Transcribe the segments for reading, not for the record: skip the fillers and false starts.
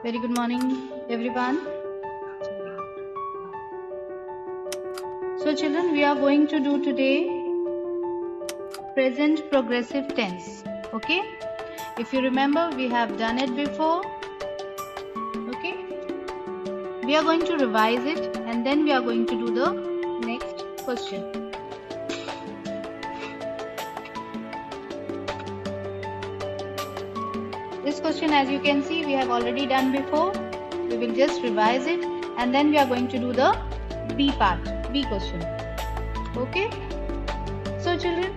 Very good morning, everyone. So children, we are going to do today present progressive tense. Okay? If you remember, we have done it before. Okay? We are going to revise it and then we are going to do the next question. This question, as you can see, we have already done before. We will just revise it and then we are going to do the B part, B question. Okay? So children,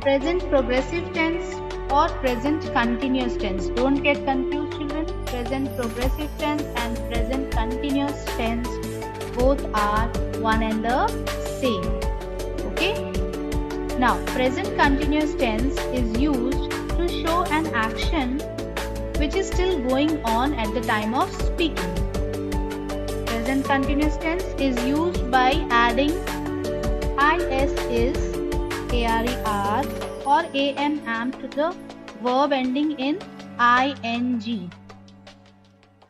present progressive tense or present continuous tense. Don't get confused children. Present progressive tense and present continuous tense both are one and the same. Okay? Now, present continuous tense is used to show an action which is still going on at the time of speaking. Present continuous tense is used by adding is, ARER or am to the verb ending in ing.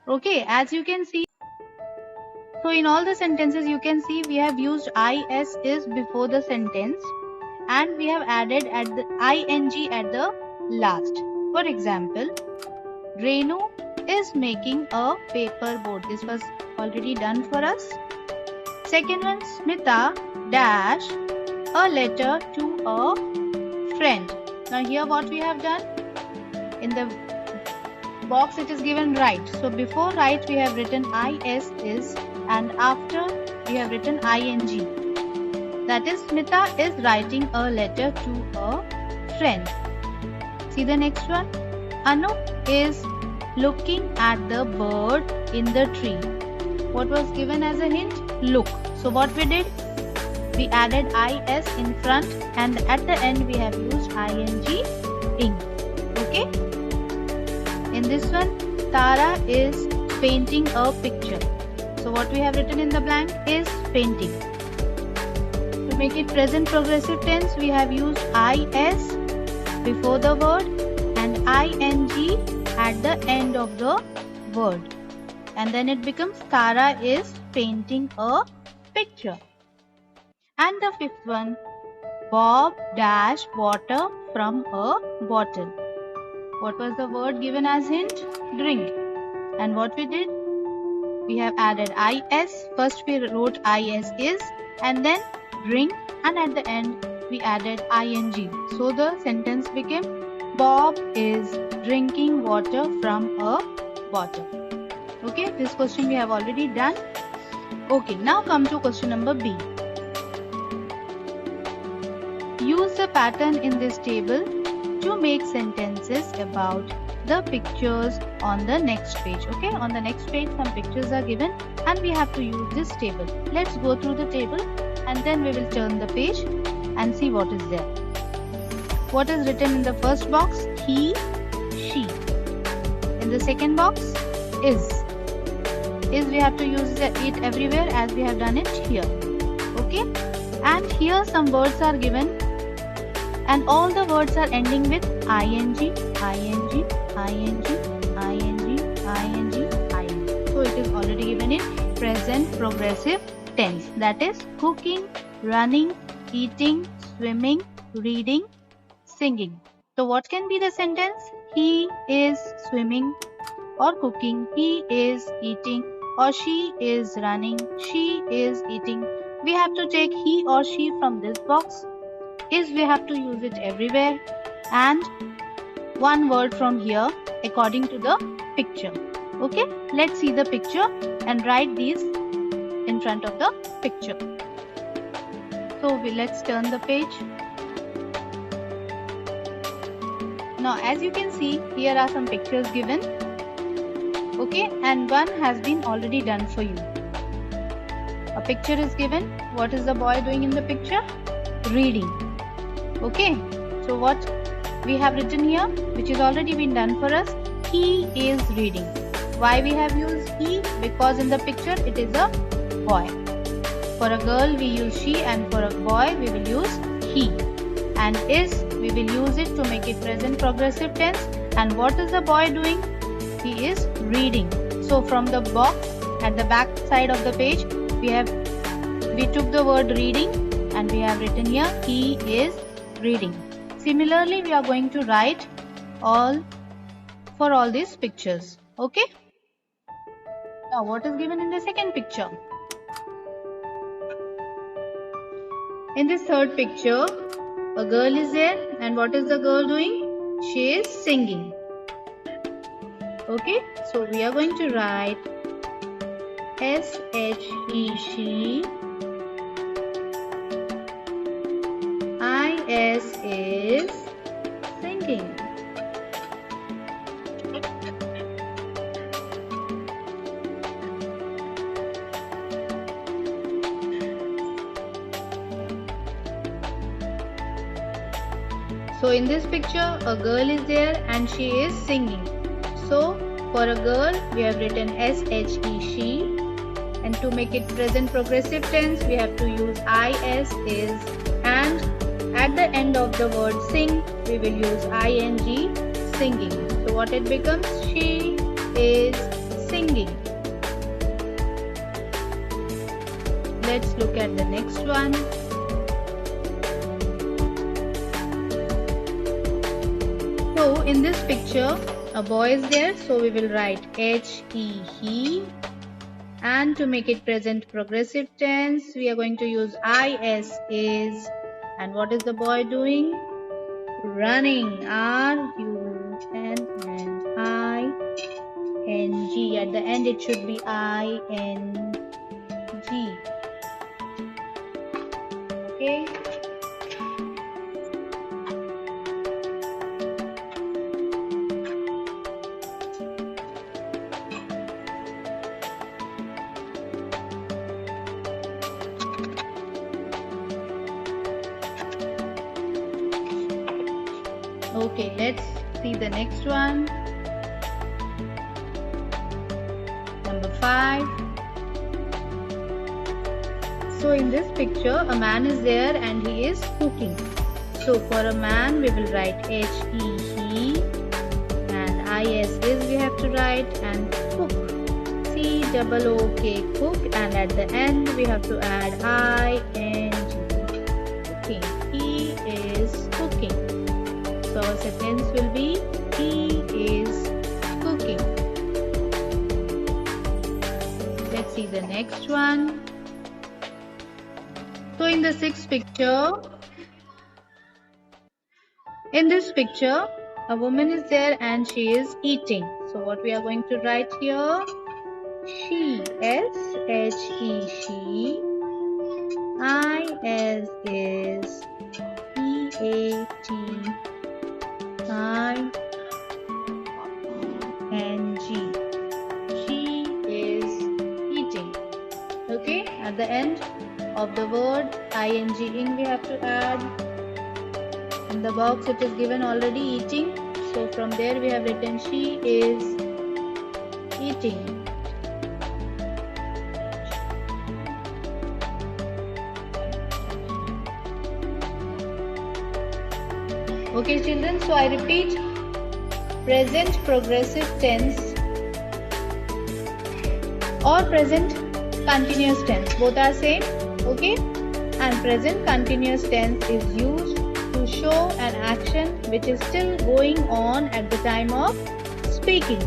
Okay, as you can see, so in all the sentences you can see we have used is before the sentence and we have added at the ing at the last. For example, Renu is making a paper boat. This was already done for us. Second one, Smita dash a letter to a friend. Now here what we have done, in the box it is given right. So before right we have written is and after we have written ing. That is, Smita is writing a letter to a friend. See the next one. Anu is looking at the bird in the tree. What was given as a hint? Look. So what we did? We added is in front and at the end we have used ing. Okay? In this one, Tara is painting a picture. So what we have written in the blank is painting. To make it present progressive tense, we have used is before the word and ing at the end of the word. And then it becomes Tara is painting a picture. And the fifth one, Bob dash water from a bottle. What was the word given as hint? Drink. And what we did? We have added is. First we wrote is and then drink and at the end we added ing. So the sentence became Bob is drinking water from a bottle. Okay, this question we have already done. Okay, now come to question number B. Use the pattern in this table to make sentences about the pictures on the next page. Okay, on the next page some pictures are given and we have to use this table. Let's go through the table and then we will turn the page and see what is there. What is written in the first box? He, she. In the second box, is. Is we have to use it everywhere as we have done it here. Okay, and here some words are given and all the words are ending with ing. So it is already given in present progressive tense. That is cooking, running, eating, swimming, reading, singing. So what can be the sentence? He is swimming or cooking, he is eating, or she is running, she is eating. We have to take he or she from this box. Is we have to use it everywhere and one word from here according to the picture. Okay, let's see the picture and write these in front of the picture. So let's turn the page. Now as you can see, here are some pictures given. Okay, and one has been already done for you. A picture is given. What is the boy doing in the picture? Reading. Okay, so what we have written here, which is already been done for us, he is reading. Why we have used he? Because in the picture it is a boy. For a girl we use she and for a boy we will use he. And is we will use it to make it present progressive tense And what is the boy doing? He is reading. So from the box at the back side of the page, we took the word reading and we have written here he is reading. Similarly, we are going to write for all these pictures. Okay. Now what is given in the second picture? In this third picture, a girl is there, and what is the girl doing? She is singing. Okay, so we are going to write S-H-E, she. I-S is singing. So in this picture, a girl is there and she is singing. So for a girl, we have written S-H-E, she. And to make it present progressive tense, we have to use I-S, is. And at the end of the word sing, we will use I-N-G, singing. So what it becomes? She is singing. Let's look at the next one. So in this picture, a boy is there, so we will write H-E, he. And to make it present progressive tense, we are going to use I-S, is. And what is the boy doing? Running. R-U-N-N-I-N-G. At the end it should be I-N-G. Okay. Okay, let's see the next one. Number 5. So in this picture, a man is there and he is cooking. So for a man, we will write H-E, he. And I-S is we have to write, and cook. C-O-O-K, cook. And at the end, we have to add I-N-G. Okay, he is cooking. So our sentence will be he is cooking. Let's see the next one. So in the sixth picture, in this picture, a woman is there and she is eating. So what we are going to write here? She, S-H-E, she. I-S is E-A-T. I-N-G. She is eating. Okay, at the end of the word ing we have to add. In the box it is given already eating. So from there we have written she is eating. Okay children, so I repeat, present progressive tense or present continuous tense, both are same, okay? And present continuous tense is used to show an action which is still going on at the time of speaking.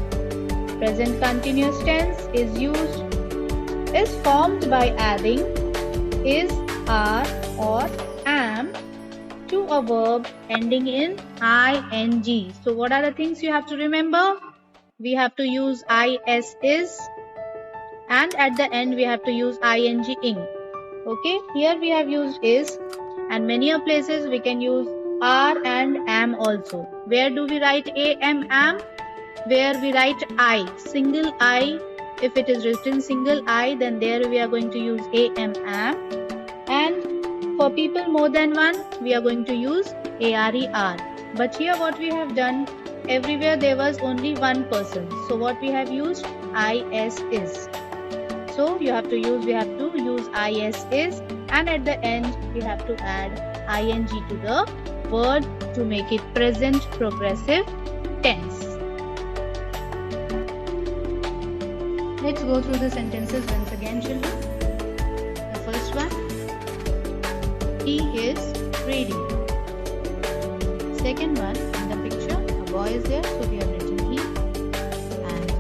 Present continuous tense is formed by adding is, are or am to a verb ending in ing. So what are the things you have to remember? We have to use is, and at the end we have to use ing. Okay, here we have used is, and many a places we can use are and am also. Where do we write am? Where we write I, single I. If it is written single I, then there we are going to use am. And for people more than one, we are going to use ARER. But here what we have done, everywhere there was only one person. So what we have used, is. So we have to use is, and at the end we have to add ing to the word to make it present progressive tense. Let's go through the sentences once again, children. The first one, he is reading. Second one, in the picture, a boy is there, so we have written he, and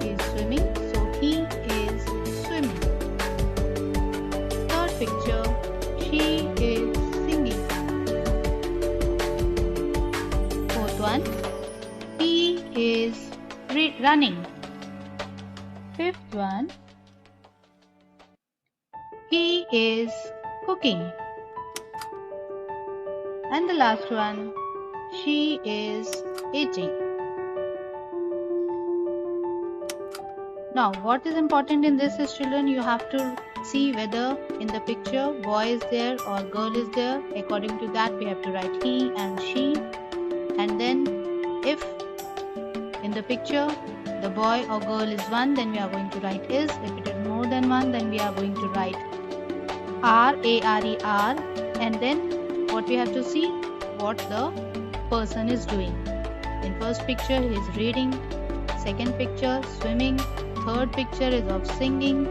he is swimming, so he is swimming. Third picture, she is singing. Fourth one, he is running. Fifth one, he is cooking. And the last one, she is eating. Now, what is important in this is, children, you have to see whether in the picture boy is there or girl is there. According to that, we have to write he and she. And then if in the picture the boy or girl is one, then we are going to write is. If it is more than one, then we are going to write are, A-R-E-R. And then what we have to see, what the person is doing. In first picture he is reading, second picture swimming, third picture is of singing,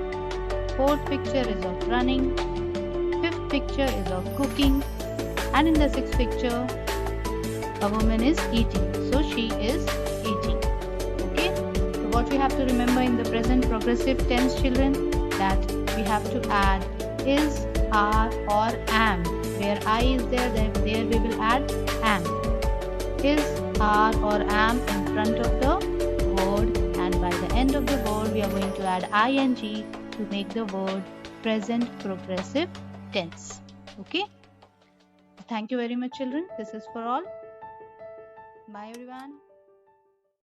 fourth picture is of running, fifth picture is of cooking, and in the sixth picture a woman is eating, so she is eating. Okay, so what we have to remember in the present progressive tense, children, that we have to add is, are, or am. Where I is there, then there we will add am. Is, are, or am in front of the word, and by the end of the word we are going to add ing to make the word present progressive tense. Okay, thank you very much, children. This is for all. Bye everyone.